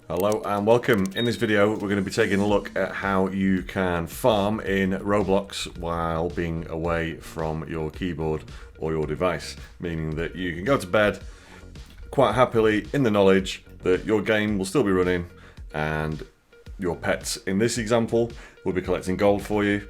Hello and welcome. In this video we're going to be taking a look at how you can farm in Roblox while being away from your keyboard or your device, meaning that you can go to bed quite happily in the knowledge that your game will still be running and your pets in this example will be collecting gold for you.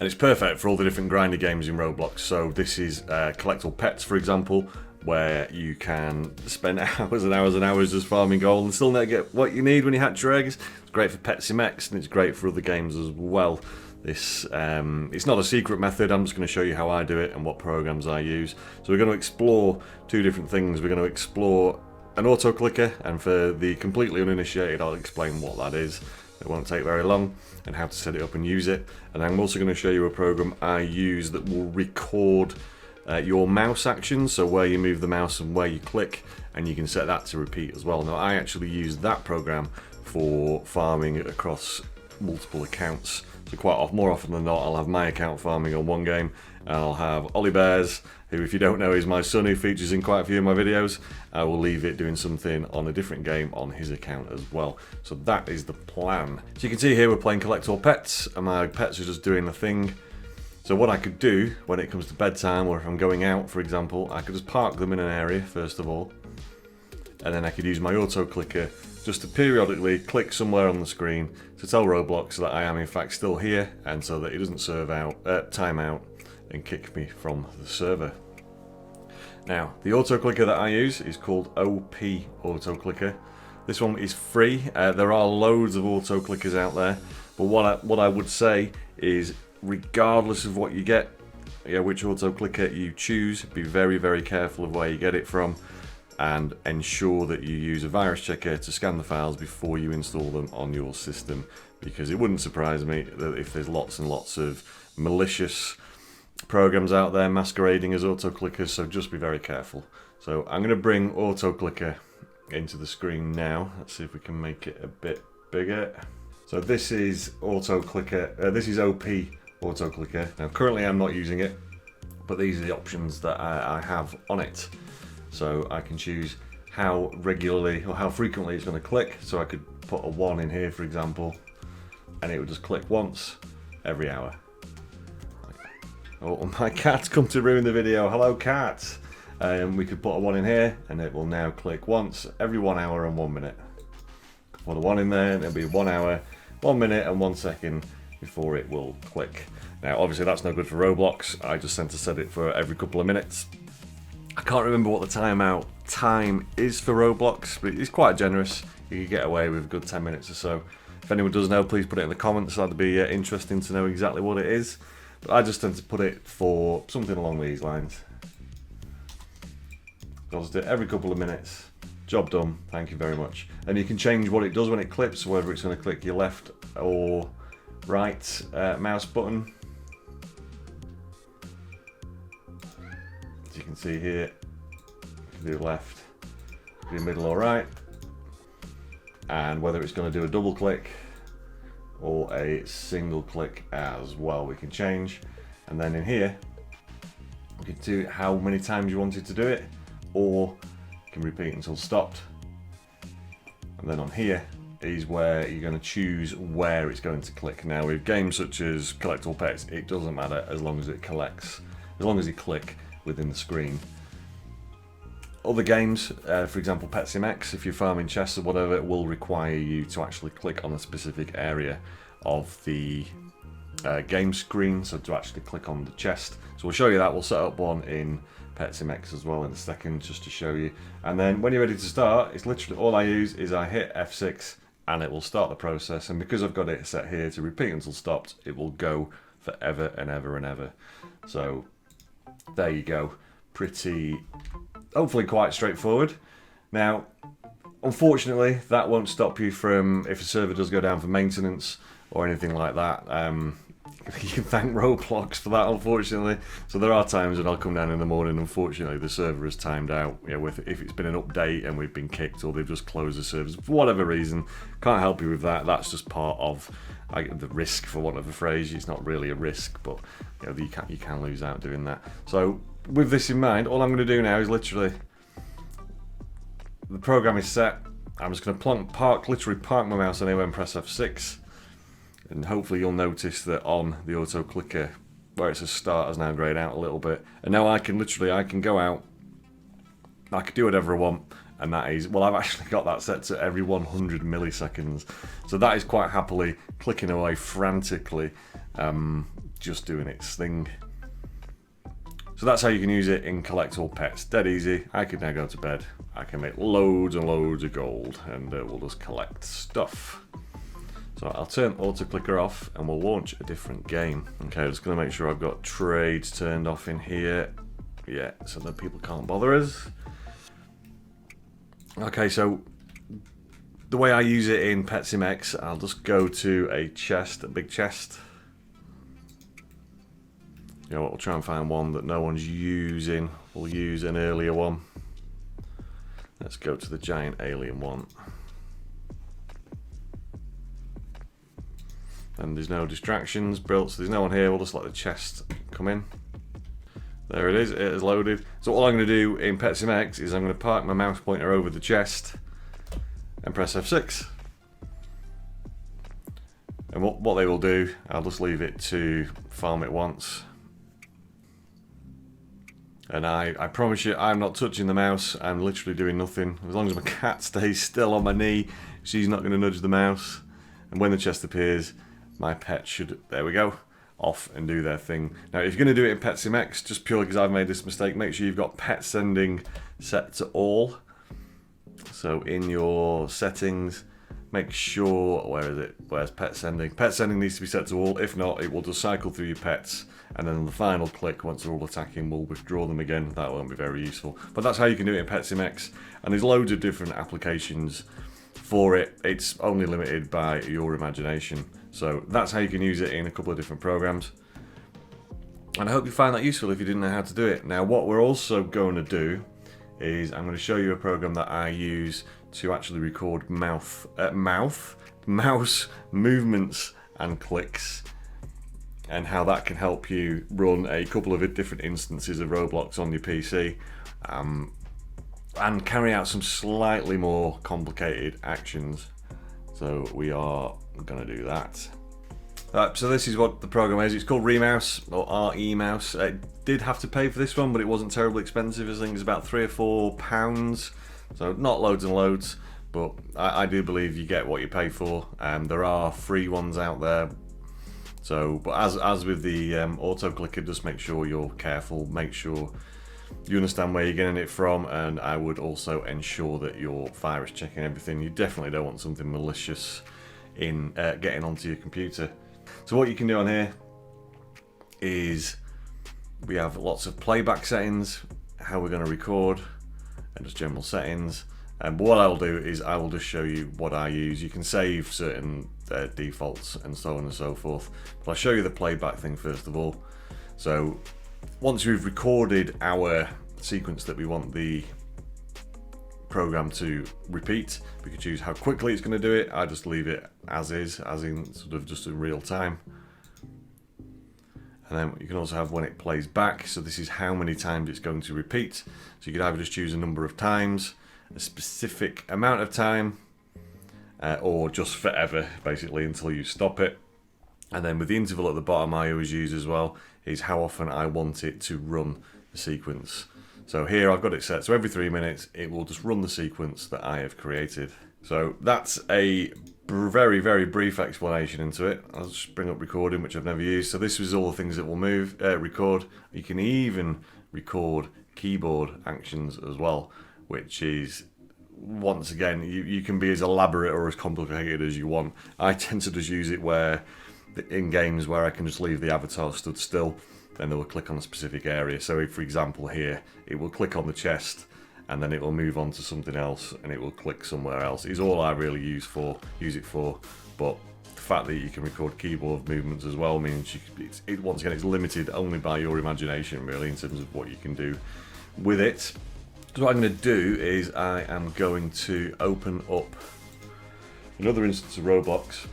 And it's perfect for all the different grindy games in Roblox. So this is Collect All Pets, for example, where you can spend hours and hours and hours just farming gold and still not get what you need when you hatch your eggs. It's great for PetSimX and it's great for other games as well. This it's not a secret method. I'm just going to show you how I do it and what programs I use. So we're going to explore two different things. We're going to explore an auto clicker, and for the completely uninitiated I'll explain what that is. It won't take very long, and how to set it up and use it. And I'm also going to show you a program I use that will record your mouse actions, so where you move the mouse and where you click, and you can set that to repeat as well. Now I actually use that program for farming across multiple accounts. So quite often, more often than not, I'll have my account farming on one game, and I'll have Ollie Bears, who, if you don't know, is my son who features in quite a few of my videos. I will leave it doing something on a different game on his account as well. So that is the plan. So you can see here we're playing Collect All Pets, and my pets are just doing the thing. So what I could do when it comes to bedtime, or if I'm going out, for example, I could just park them in an area first of all, and then I could use my auto clicker just to periodically click somewhere on the screen to tell Roblox that I am in fact still here, and so that it doesn't serve out time out and kick me from the server. Now the auto clicker that I use is called OP Auto Clicker. This one is free. There are loads of auto clickers out there, but what I would say is, regardless of what you get, which auto clicker you choose, be very careful of where you get it from, and ensure that you use a virus checker to scan the files before you install them on your system, because it wouldn't surprise me that if there's lots and lots of malicious programs out there masquerading as auto clickers, so just be very careful. So I'm going to bring auto clicker into the screen now. Let's see if we can make it a bit bigger. So this is auto clicker, this is OP auto clicker. Now currently I'm not using it, but these are the options that I have on it. So I can choose how regularly or how frequently it's going to click. So I could put a 1 in here, for example, and it would just click once every hour. Oh, my cat's come to ruin the video. Hello, cat. We could put a 1 in here, and it will now click once every 1 hour and 1 minute. Put a 1 in there, and it'll be 1 hour, 1 minute, and 1 second before it will click. Now, obviously, that's no good for Roblox. I just tend to set it for every couple of minutes. I can't remember what the timeout time is for Roblox, but it's quite generous. You can get away with a good 10 minutes or so. If anyone does know, please put it in the comments. That'd be interesting to know exactly what it is. But I just tend to put it for something along these lines. I'll just do it every couple of minutes. Job done, thank you very much. And you can change what it does when it clips, whether it's going to click your left or right mouse button. As you can see here, you can do left, do middle or right, and whether it's going to do a double click or a single click as well, we can change. And then in here we can do how many times you wanted to do it, or you can repeat until stopped. And then on here is where you're going to choose where it's going to click. Now with games such as Collect All Pets, it doesn't matter as long as it collects, as long as you click within the screen. Other games, for example PetSimX, if you're farming chests or whatever, it will require you to actually click on a specific area of the game screen, so to actually click on the chest. So we'll show you that. We'll set up one in PetSimX as well in a second, just to show you. And then when you're ready to start, it's literally all I use is I hit F6 and it will start the process. And because I've got it set here to repeat until stopped, it will go forever and ever and ever. So there you go. Pretty, hopefully quite straightforward. Now, unfortunately, that won't stop you from, if a server does go down for maintenance or anything like that, you can thank Roblox for that, unfortunately. So there are times when I'll come down in the morning, unfortunately the server is timed out, if it's been an update and we've been kicked, or they've just closed the servers for whatever reason. Can't help you with that. That's just part of the risk, for want of a phrase. It's not really a risk, but you can lose out doing that. So with this in mind, all I'm going to do now is literally, the program is set. I'm just going to literally park my mouse anywhere and press F6. And hopefully you'll notice that on the auto clicker, where it says start, has now grayed out a little bit. And now I can go out, I can do whatever I want, and that is, well, I've actually got that set to every 100 milliseconds. So that is quite happily clicking away frantically, just doing its thing. So that's how you can use it in Collect All Pets. Dead easy. I can now go to bed. I can make loads and loads of gold, and we'll just collect stuff. So I'll turn auto clicker off and we'll launch a different game. Okay, I'm just going to make sure I've got trades turned off in here. Yeah, so that people can't bother us. Okay, so the way I use it in PetSimX, I'll just go to a chest, a big chest. You know what, we'll try and find one that no one's using. We'll use an earlier one. Let's go to the giant alien one. And there's no distractions built, so there's no one here. We'll just let the chest come in. There it is, it is loaded. So all I'm going to do in PetSimX is I'm going to park my mouse pointer over the chest and press F6. And what they will do, I'll just leave it to farm it once. And I promise you, I'm not touching the mouse. I'm literally doing nothing. As long as my cat stays still on my knee, she's not going to nudge the mouse. And when the chest appears, my pet should, there we go, off and do their thing. Now, if you're going to do it in PetSimX, just purely because I've made this mistake, make sure you've got pet sending set to all. So in your settings, make sure, where is it? Where's pet sending? Pet sending needs to be set to all. If not, it will just cycle through your pets. And then the final click, once they're all attacking, will withdraw them again. That won't be very useful. But that's how you can do it in PetSimX. And there's loads of different applications for it. It's only limited by your imagination. So that's how you can use it in a couple of different programs. And I hope you find that useful if you didn't know how to do it. Now, what we're also going to do is I'm going to show you a program that I use to actually record mouse movements and clicks, and how that can help you run a couple of different instances of Roblox on your PC and carry out some slightly more complicated actions. So we are going to do that. So this is what the program is. It's called Remouse, or RE-Mouse. I did have to pay for this one, but it wasn't terribly expensive. I think it's about £3 or £4. So not loads and loads, but I do believe you get what you pay for. There are free ones out there. So, but as with the auto clicker, just make sure you're careful. Make sure you understand where you're getting it from, and I would also ensure that you're virus checking everything. You definitely don't want something malicious in getting onto your computer. So what you can do on here is we have lots of playback settings, how we're going to record, and just general settings. But what I'll do is I will just show you what I use. You can save certain defaults and so on and so forth. But I'll show you the playback thing first of all. So once we've recorded our sequence that we want the program to repeat, we can choose how quickly it's going to do it. I just leave it as is, as in sort of just in real time. And then you can also have when it plays back. So this is how many times it's going to repeat. So you could either just choose a number of times, a specific amount of time, or just forever, basically, until you stop it. And then with the interval at the bottom, I always use as well, is how often I want it to run the sequence. So here I've got it set, so every 3 minutes it will just run the sequence that I have created. So that's a very, very brief explanation into it. I'll just bring up recording, which I've never used. So this was all the things that will record. You can even record keyboard actions as well, which is, once again, you can be as elaborate or as complicated as you want. I tend to just use it where in games where I can just leave the avatar stood still, then they will click on a specific area. So if, for example, here, it will click on the chest and then it will move on to something else and it will click somewhere else. Is all I really use it for. But the fact that you can record keyboard movements as well means once again, it's limited only by your imagination, really, in terms of what you can do with it. So what I'm going to do is I am going to open up another instance of Roblox.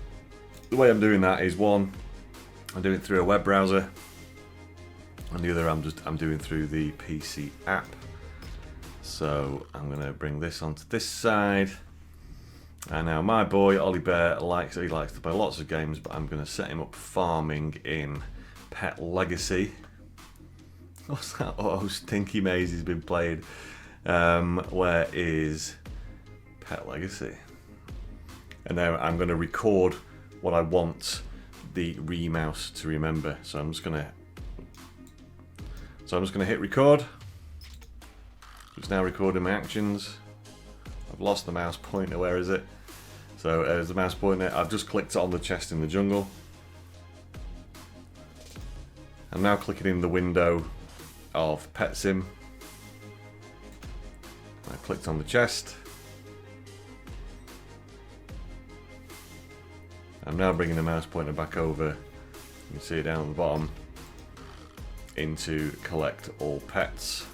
The way I'm doing that is, one, I'm doing it through a web browser, and the other I'm doing through the PC app. So I'm going to bring this onto this side, And now my boy Ollie Bear likes to play lots of games, but I'm going to set him up farming in Pet Legacy. What's that? Oh, Stinky Maze has been played. Where is Pet Legacy? And now I'm going to record what I want the mouse to remember. So I'm just going to hit record. It's now recording my actions. I've lost the mouse pointer. Where is it? So there's the mouse pointer. I've just clicked on the chest in the jungle. I'm now clicking in the window of Pet Sim. I clicked on the chest. I'm now bringing the mouse pointer back over. You can see it down at the bottom. Into collect all pets.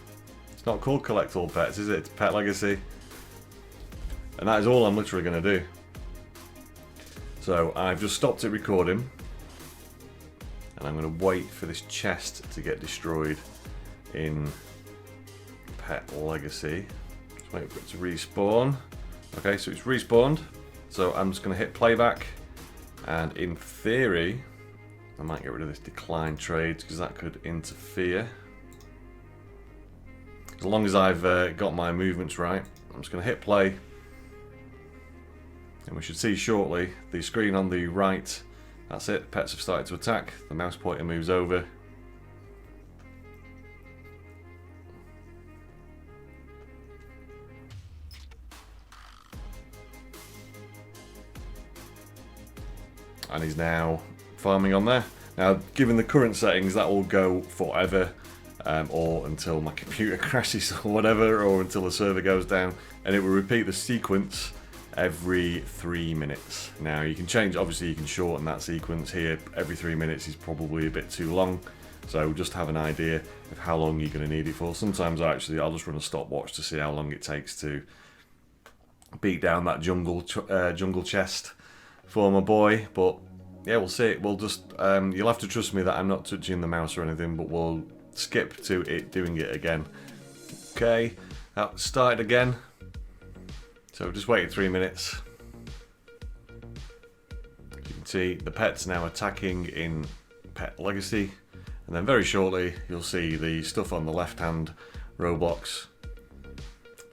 It's not called collect all pets, is it? It's Pet Legacy. And that is all I'm literally going to do. So I've just stopped it recording. And I'm going to wait for this chest to get destroyed in Pet Legacy. Just wait for it to respawn. Okay, so it's respawned. So I'm just going to hit playback. And in theory, I might get rid of this decline trades because that could interfere. As long as I've got my movements right, I'm just going to hit play. And we should see shortly the screen on the right. That's it, pets have started to attack. The mouse pointer moves over. And he's now farming on there. Now, given the current settings, that will go forever, or until my computer crashes or whatever, or until the server goes down, and it will repeat the sequence every 3 minutes. Now, you can change, obviously you can shorten that sequence here. Every 3 minutes is probably a bit too long, so just have an idea of how long you're going to need it for. Sometimes I'll just run a stopwatch to see how long it takes to beat down that jungle chest for my boy, but yeah, we'll see. We'll just you'll have to trust me that I'm not touching the mouse or anything, but we'll skip to it doing it again. Okay, that started again. So just waited 3 minutes. As you can see, the pet's now attacking in Pet Legacy, and then very shortly you'll see the stuff on the left-hand Roblox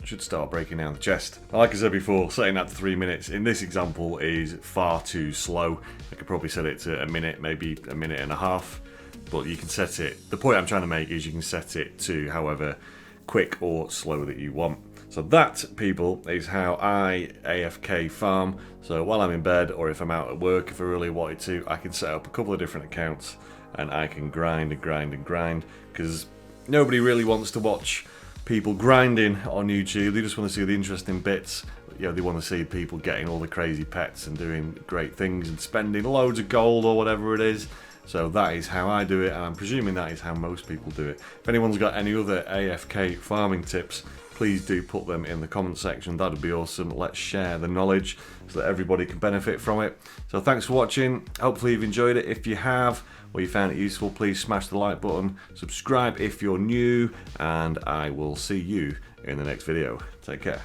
should start breaking down the chest. Like I said before, setting that to 3 minutes in this example is far too slow. I could probably set it to a minute, maybe a minute and a half, but you can set it. The point I'm trying to make is you can set it to however quick or slow that you want. So that, people, is how I AFK farm. So while I'm in bed, or if I'm out at work, if I really wanted to, I can set up a couple of different accounts and I can grind and grind and grind, because nobody really wants to watch people grinding on YouTube. They just want to see the interesting bits. You know, they want to see people getting all the crazy pets and doing great things and spending loads of gold or whatever it is. So that is how I do it, and I'm presuming that is how most people do it. If anyone's got any other AFK farming tips, please do put them in the comment section. That'd be awesome. Let's share the knowledge so that everybody can benefit from it. So thanks for watching. Hopefully you've enjoyed it. If you have, or you found it useful, please smash the like button, subscribe if you're new, and I will see you in the next video. Take care.